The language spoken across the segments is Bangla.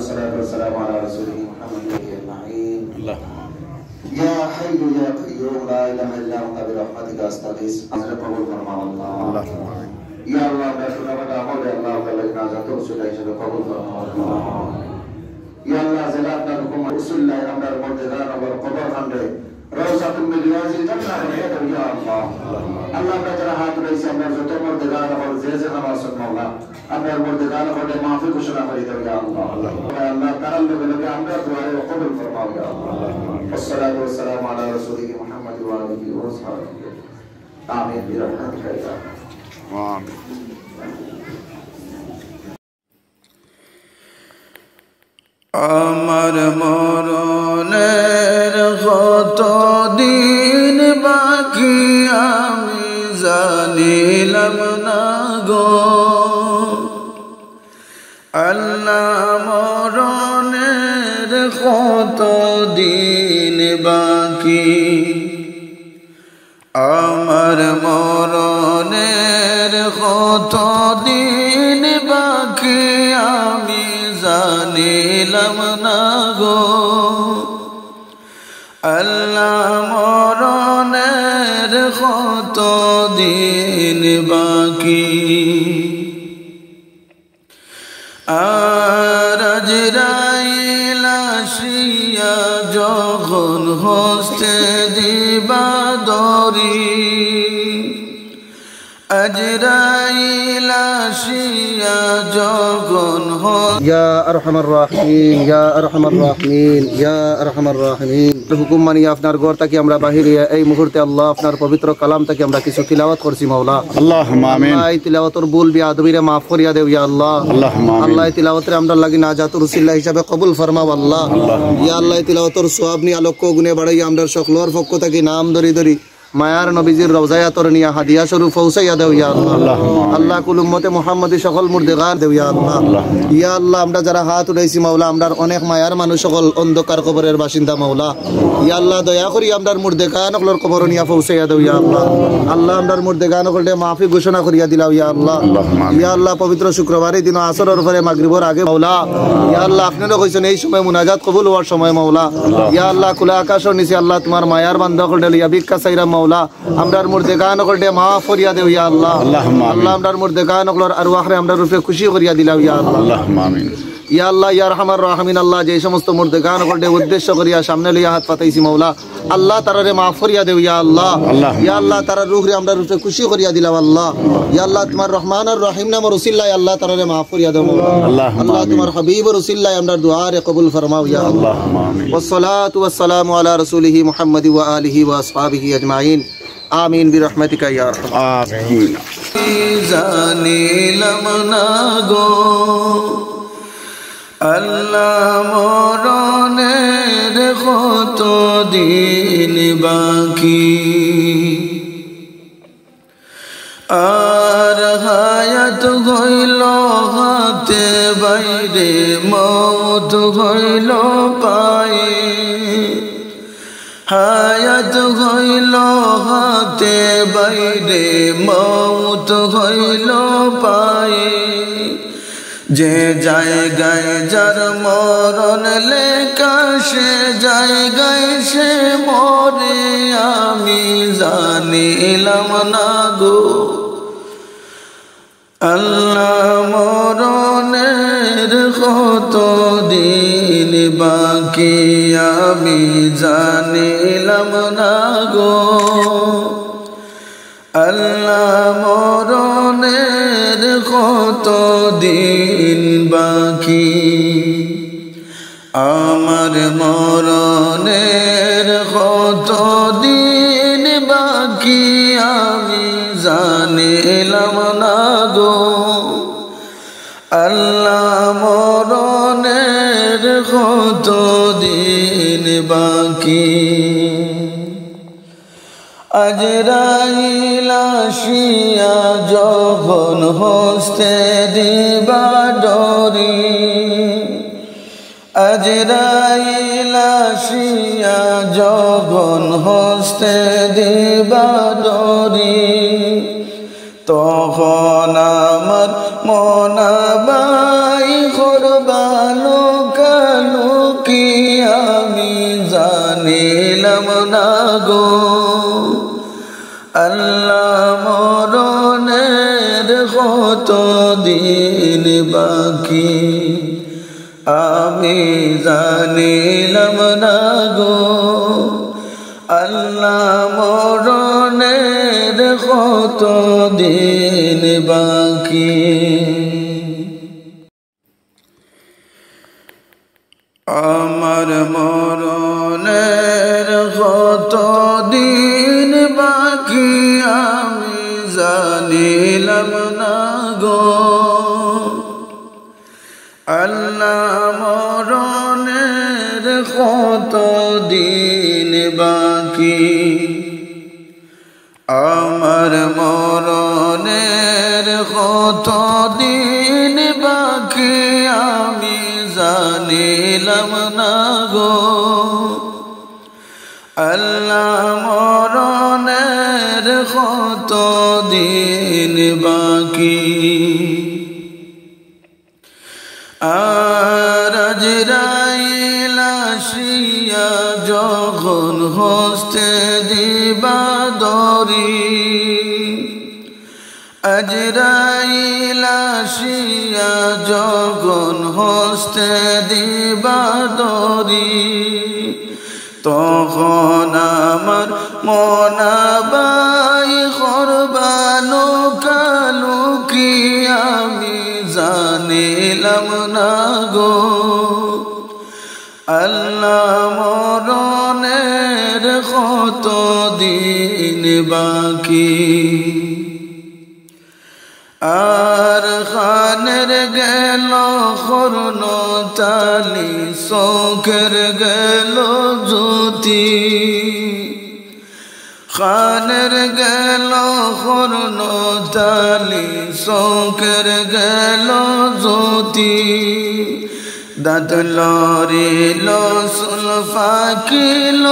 والصلاة والسلام على رسوله محمد أجمعين. يا حي يا قيوم لا إله إلا أنت برحمتك أستغيث. حضرت قبول فرما الله. يا الله رسول الله مولى الله تعالى نازل رسول الله قبول فرما الله. يا الله زلاتنا لكم رسول الله أمر مرتدان والقبر خندق روزة من رياض الجنة يا الله. الله بجرها ليس أمر زوجة مرتدان والزيز خلاص المولى. أمر مرتدان خده ما في كشنا فريد يا الله. يا الله تعالى لك أمر دعاء وقبول فرما يا الله. والصلاة والسلام على رسوله محمد وآله وصحبه. آمين برحمتك يا الله. آمين. আমার মরণের কত দিন বাকি আমি জানিলাম না গো আল্লাহ মরণের কত দিন বাকি আমার মরণের কত দিন বাকি আমি জানিলাম না গো আল্লাহ মরণের কত দিন বাকি আর আজরাইল আসিয়া যখন হস্তে দিবা দরি আজরাইল আসিয়া যখন ইয়া আরহামার রাহিমিন ইয়া আরহামার রাহিমিন ইয়া আরহামার রাহিমিন হুকুম মানি আপনার ঘর থেকে আমরা বাহিরে এই মুহূর্তে আল্লাহ আপনার পবিত্র কালাম থেকে আমরা কিছু তিলাওয়াত করছি মাওলা আল্লাহুম্মা আমিন এই তিলাওয়াতের ভুল বিআদবিরে maaf করিয়া দেও ইয়া আল্লাহ আল্লাহুম্মা আমিন আল্লাহ এই তিলাওয়াতের আমরা লাগি নাজাতুর রাসূলুল্লাহ হিসাবে কবুল ফরমাও আল্লাহ ইয়া আল্লাহ এই তিলাওয়াতের সওয়াব নি আলোক্য গুণে বাড়াইয়া আমরা সকলের পক্ষ থেকে নাম ধরি ধরি মায়ার নবীজির রওজায়ে তরনিয়া হাদিয়া স্বরূপ পৌঁছাইয়া দেও ইয়া আল্লাহ আল্লাহ কুল উম্মতে মুহাম্মদী সকল মুর্দেগার দেও ইয়া আল্লাহ ইয়া আল্লাহ আমরা যারা হাত উঠাইছি মাওলা আমরার অনেক মায়ার মানুষ সকল অন্ধকার কবরের বাসিন্দা মাওলা ইয়া আল্লাহ দয়া করি আমরার মুর্দেগান সকলের কবর নিয়া পৌঁছাইয়া দেও ইয়া আল্লাহ আল্লাহ আমরার মুর্দেগান সকলকে মাফি ঘোষণা করিয়া দিলাও ইয়া আল্লাহ ইয়া আল্লাহ পবিত্র শুক্রবারের দিন আসরের পরে মাগরিবের আগে মাওলা ইয়া আল্লাহ আপনারা কইছেন এই সময় মুনাজাত কবুল হওয়ার সময় মাওলা ইয়া আল্লাহ খোলা আকাশের নিচে আল্লাহ তোমার মায়ার বান্দা সকলকে লিয়া ভিক্ষা চাইরা মাওলা আমরার মুর্দেগান সকলকে মাফ করিয়া দেও ইয়া আল্লাহ আল্লাহ আমরার মুর্দেগান সকলের আরওয়াহরে আমরার রূপে খুশি করিয়া দিলাও ইয়া আল্লাহ আল্লাহুম্মা আমিন ইয়া আল্লাহ ইয়া আরহামার রাহিমিন আল্লাহ যে সমস্ত মুর্দেগান সকলকে উদ্দেশ্য করিয়া সামনে লইয়া হাত পাতাইছি মাওলা আল্লাহ তারারে মাফ করিয়া দেও ইয়া আল্লাহ ইয়া আল্লাহ তারার রূহরে আমরার রূপে খুশি করিয়া দিলাও আল্লাহ ইয়া আল্লাহ তোমার রহমান আর রহিম নাম রাসূলুল্লাহ আল্লাহ তারারে মাফ করিয়া দেও আল্লাহ আল্লাহ তোমার হাবিব রাসূলুল্লাহ আমরার দুআরে কবুল ফরমাও ইয়া আল্লাহ আমিন ওয়াসসালাতু ওয়াসসালামু আলা রাসূলিহি মুহাম্মাদি ওয়া আলিহি ওয়া আসহাবিহি আজমাইন আমিন বিরহমাতিকা ইয়া আরহাম আমিন জানিলাম না গো আল্লাহ মরণের কত দিন বাকি আর হায়াত হইল হাতে বাইরে মওত হইল পায়ে হায়াত হইল হাতে বাইরে মওত হইল পায়ে যে জায়গায় যার মরণ লেখা সে জায়গায় সে মরে আমি জানিলাম না গো আল্লাহ মরণের কত দিন বাকি আমি জানিলাম না গো আল্লাহ মরণের কত দিন বাকি আমার মরণের কত দিন বাকি আমি জানিলাম না গো আল্লাহ মরণের কত দিন বাকি আজরাইল আসিয়া যখন হস্তে দিবা ডরি আজরাইল আসিয়া যখন হস্তে দিবা ডরি তখন আমার মনাবাই করবা লোক জানিলাম না গো আল্লাহ মরণের কত দিন বাকি আমি জানিলাম না গো আল্লাহ মরণের কত দিন বাকি আমার মরণের কত দিন বাকি আমি জানিলাম না গো আল্লাহ মরণের কত দিন বাকি আমার মরণের কত দিন বাকি আমি জানিলাম না গো আল্লাহ মরণের কত দিন বাকি আর আজরাইল আসিয়া যখন হস্তে দিবা দরি আজরাইল আসিয়া যখন হস্তে দিবা দরি তখন আমার মনাবাই করবানো কালুকি আমি জানিলাম না গো আল্লাহ মরণের কত দিন বাকি আর খানের গেল খর্ণ তালি চোখের গেল জ্যোতি খানের গেল খর্ণ তালি চোখের গেল জ্যোতি দাঁত লড়িল চুল ফাঁকিল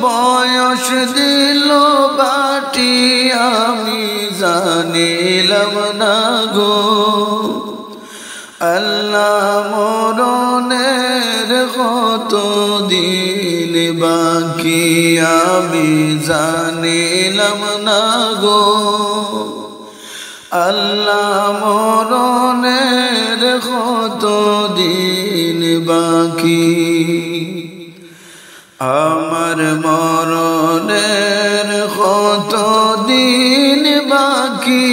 বয়স দিল বাটি আমি জানিলাম না গো আল্লাহ মরণের কত দিন বাকি আমি জানিলাম না গো আল্লাহ মরণের কত দিন বাকি আমার মরণের কত দিন বাকি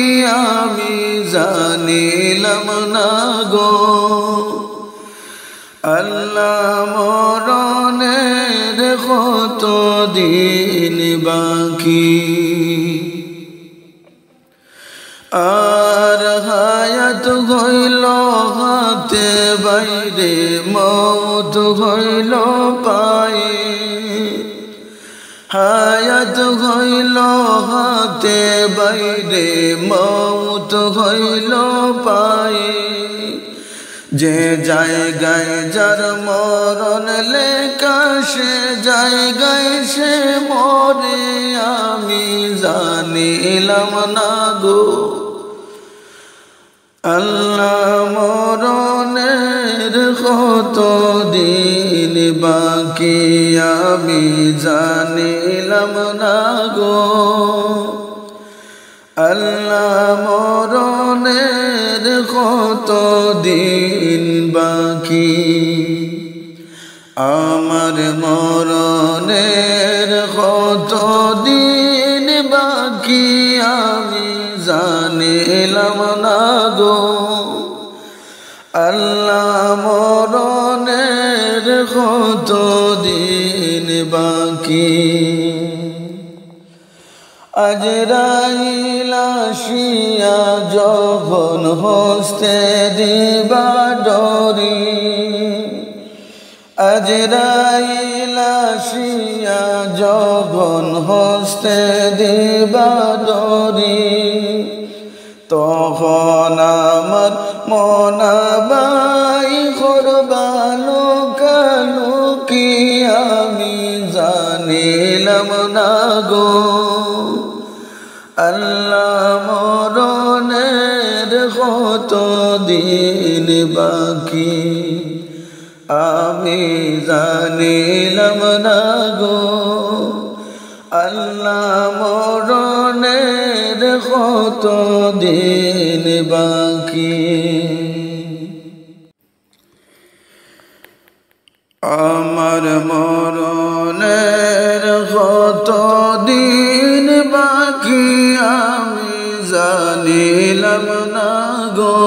আমি জানিলাম না গো আল্লাহ মরণের কত দিন বাকি আর হায়াত হইল হাতে বাইরে মৌত হইল পায়ে হায়াত হইল হাতে বাইরে মৌত হইল পায়ে যে জায়গায় যার মরণ লেখা সে জায়গায় সে মরে আমি জানিলাম না গো আল্লাহ মরণের কত দিন বাকি আমি জানিলাম না গো আল্লাহ মরণের কত দিন বাকি আমার মরণের কত দিন বাকি আমি জানিলাম না গো আল্লাহ মরণের কত দিন বাকি আজরাইল আসিয়া যখন হস্তে দিবা ডরি আজরাইল আসিয়া যখন হস্তে দিবা ডরি তখন আমার মনাবাই করবালো কালুকি আমি জানিলাম না গো আল্লাহ মরণের কত দিন বাকি আমি জানিলাম না গো আল্লাহ মরণের কত দিন বাকি আমার মরণের কত দিন বাকি আমি জানিলাম না গো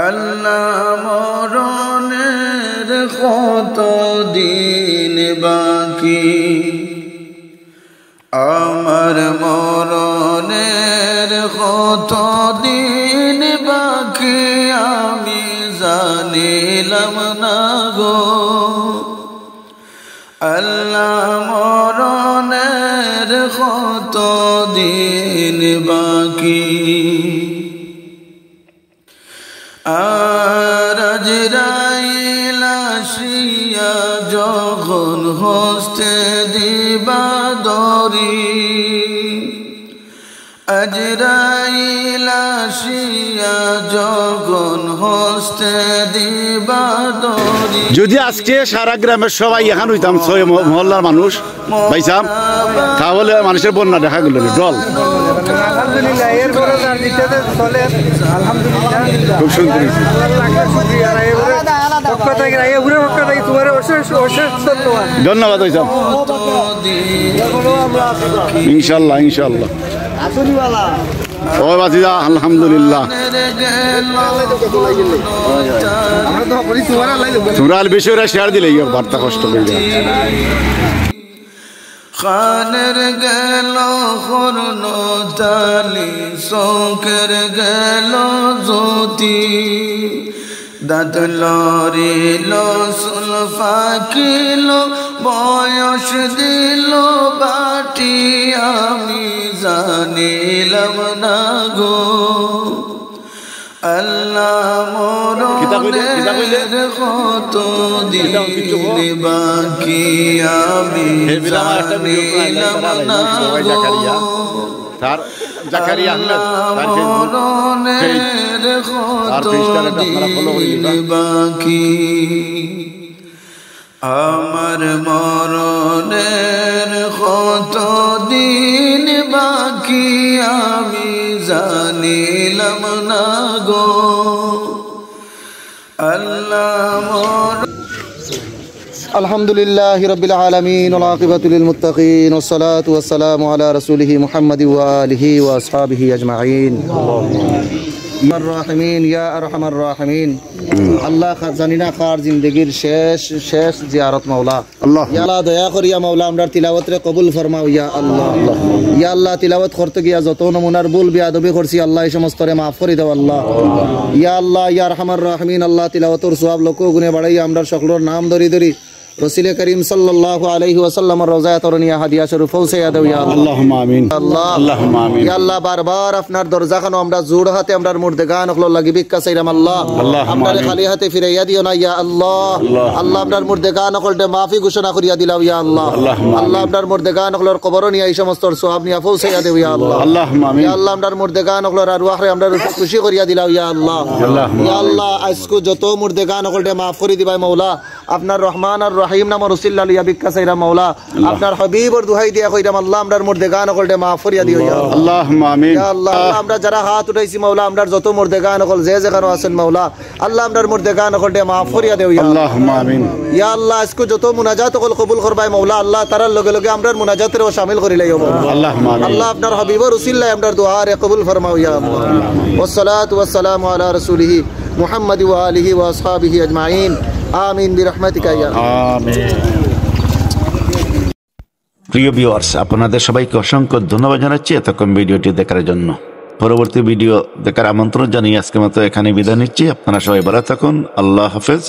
আল্লাহ মরণের কত দিন বাকি আমার মরণের কত দিন বাকি আমি জানিলাম না গো আল্লাহ মরণের কত দিন বাকি আর আজরাইল আসিয়া যখন হস্তে দিবা দরি আজরাইল আসিয়া যখন হস্তে দিবা দরি যদি আজকে সারা গ্রামের সবাই এখন হইতাম ছয় মহল্লার মানুষ পাইছাম তাহলে মানুষের বন্যা দেখা গেল ডল খুব সুন্দর ধন্যবাদ হইতাম ইনশাল্লাহ ইনশাল্লাহ ও বাতিদা আলহামদুলিল্লাহ তোমরা বেশি ওরা শেয়ার দিলে বার্তা কষ্ট হয়ে যায় খানের গেল হরণ তালি শোকের গেল জ্যোতি দাঁত লড়িল সুল ফাঁকিল বয়স দিল বাটি আমি জানিলাম না গো আল্লাহ মরণের কত দিন বাকি আমি জানিলাম না গো মরণের কত দিন বাকি আমার মরণের কত দিন বাকি আমি জানিলাম না গো আল্লাহ আলহামদুলিল্লাহি রাব্বিল আলামিন ওয়াল আকিবাতু লিল মুত্তাকিন ওয়াস সালাতু ওয়াস সালামু আলা রাসূলিহি মুহাম্মাদি ওয়া আলিহি ওয়া আসহাবিহি আজমাইন আর রাহিমিন ইয়া আরহামার রাহিমিন আল্লাহ জানিনা কার জিন্দেগীর শেষ জিয়ারত মাওলা আল্লাহ ইয়া আল্লাহ দয়া করিয়া মাওলা আমরার তিলাওয়াত রে কবুল ফরমাও ইয়া আল্লাহ ইয়া আল্লাহ তিলাওয়াত করতে গিয়া যত নমুনার ভুল বেয়াদবি করছি আল্লাহ এই সমস্ত রে maaf করে দাও আল্লাহ ইয়া আল্লাহ ইয়া আরহামার রাহিমিন আল্লাহ তিলাওয়াতের সওয়াব লক্ষ গুণে বাড়াইয়া আমরার সকলের নাম ধরি রসুল করিম সাল্লাল্লাহু আলাইহি ওয়াসাল্লামের রওজা তরনিয়া হাদিয়া শরীফ পৌঁছায়া দাও ইয়া আল্লাহুম্মা আমিন আল্লাহুম্মা আমিন ইয়া আল্লাহ বারবার আপনার দরজাখানো আমরা জোড় হাতে আমরার মুর্দেগান হলো লাগি ভিক্ষা চাইরাম আল্লাহ আমরা খালি হাতে ফিরাইয়া দিও না ইয়া আল্লাহ আল্লাহ আপনার মুর্দেগান হলতে মাফি ঘোষণা করিয়া দিলাও ইয়া আল্লাহ আল্লাহ আপনার মুর্দেগান হলোর কবর নিয়া এই সমস্ত সওয়াব নিয়া পৌঁছায়া দাও ইয়া আল্লাহ আল্লাহুম্মা আমিন ইয়া আল্লাহ আপনার মুর্দেগান হলোর আরওয়াহ রে আমরা খুশি করিয়া দিলাও ইয়া আল্লাহ ইয়া আল্লাহ আজকে যত মুর্দেগান হলতে মাফ করে দিবাই মাওলা আপনার রহমান আর রহিম নাম রসুল লিয়া ভিক্ষা চাইরা মাওলা আপনার হাবিবর দুহাই দিয়া কইরাম আল্লাহ আমরার মুর্দেগান হলতে মাফ করিয়া দিও ইয়া আল্লাহুম্মা আমিন ইয়া আল্লাহ আমরা যারা হাত উঠাইছি মাওলা আমরার যত মুর্দেগান হল যে যেখানে আছেন মাওলা আল্লাহ আমরার মুর্দেগান হলতে মাফ করিয়া দিও ইয়া আল্লাহুম্মা আমিন ইয়া আল্লাহ আজকে যত মুনাজাত হল কবুল করবাই মাওলা আল্লাহ তারার লগে লগে আমরার মুনাজাতেরও শামিল করি লাইও আল্লাহুম্মা আমিন আল্লাহ আপনার হাবিবর রসুল আমরার দুআ রে কবুল ফরমাও ইয়া আল্লাহ ওয়াসসালাতু ওয়াসসালামু আলা রাসূলিহি মুহাম্মাদ ওয়া আলিহি ওয়া আসহাবিহি আজমাইন আমিন বিরহমাতিকা ইয়া আমিন প্রিয় ভিউয়ার্স আপনাদের সবাইকে অসংখ্য ধন্যবাদ জানাচ্ছি এতক্ষণ ভিডিওটি দেখার জন্য পরবর্তী ভিডিও দেখার আমন্ত্রণ জানিয়ে আজকের মতো এখানে বিদায় নিচ্ছি আপনারা সবাই ভালো থাকুন আল্লাহ হাফেজ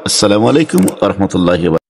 আসসালামু আলাইকুম ওয়া রাহমাতুল্লাহি